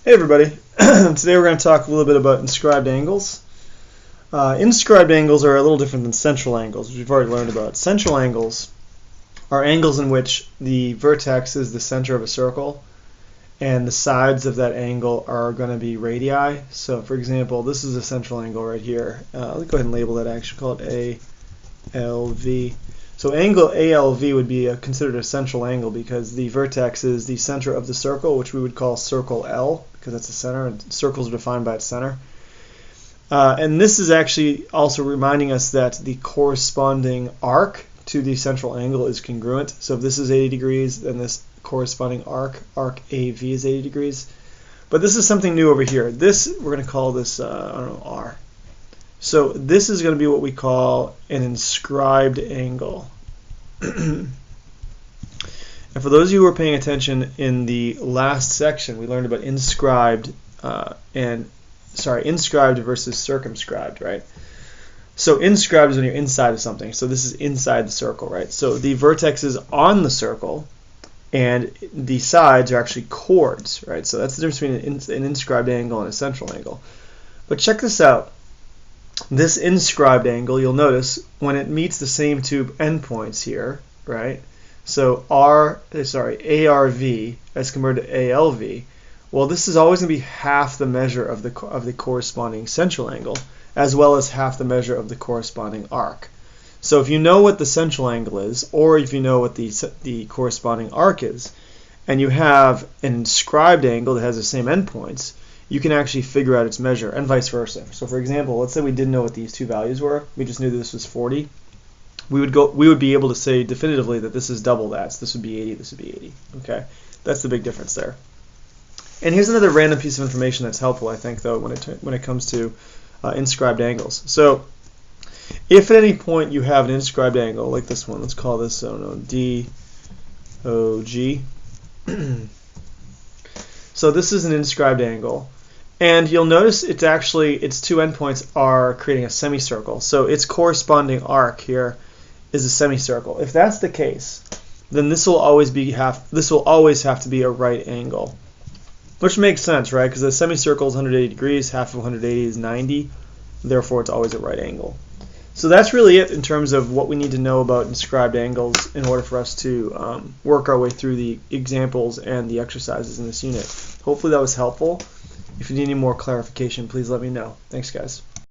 Hey everybody, today we're going to talk a little bit about inscribed angles. Inscribed angles are a little different than central angles, which we've already learned about. Central angles are angles in which the vertex is the center of a circle and the sides of that angle are going to be radii. So for example, this is a central angle right here. Let's go ahead and label that, actually call it ALV. So angle ALV would be considered a central angle because the vertex is the center of the circle, which we would call circle L, because that's the center, and circles are defined by its center. And this is actually also reminding us that the corresponding arc to the central angle is congruent. So if this is 80 degrees, then this corresponding arc AV is 80 degrees. But this is something new over here. This, we're going to call this, R. So this is going to be what we call an inscribed angle. And for those of you who are paying attention, in the last section we learned about inscribed inscribed versus circumscribed, right? So inscribed is when you're inside of something. So this is inside the circle, right? So the vertex is on the circle and the sides are actually chords, right? So that's the difference between an inscribed angle and a central angle. But check this out. This inscribed angle, you'll notice when it meets the same two endpoints here, right? So ARV as compared to ALV. Well, this is always going to be half the measure of the corresponding central angle, as well as half the measure of the corresponding arc. So if you know what the central angle is, or if you know what the corresponding arc is, and you have an inscribed angle that has the same endpoints, you can actually figure out its measure, and vice versa. So for example, let's say we didn't know what these two values were. We just knew that this was 40. We would be able to say definitively that this is double that. So this would be 80, this would be 80. Okay, that's the big difference there. And here's another random piece of information that's helpful, I think, though, when it comes to inscribed angles. So if at any point you have an inscribed angle like this one, let's call this DOG. So this is an inscribed angle. And you'll notice its two endpoints are creating a semicircle. So its corresponding arc here is a semicircle. If that's the case, then this will always have to be a right angle. Which makes sense, right? Because the semicircle is 180 degrees, half of 180 is 90, therefore it's always a right angle. So that's really it in terms of what we need to know about inscribed angles in order for us to work our way through the examples and the exercises in this unit. Hopefully that was helpful. If you need any more clarification, please let me know. Thanks, guys.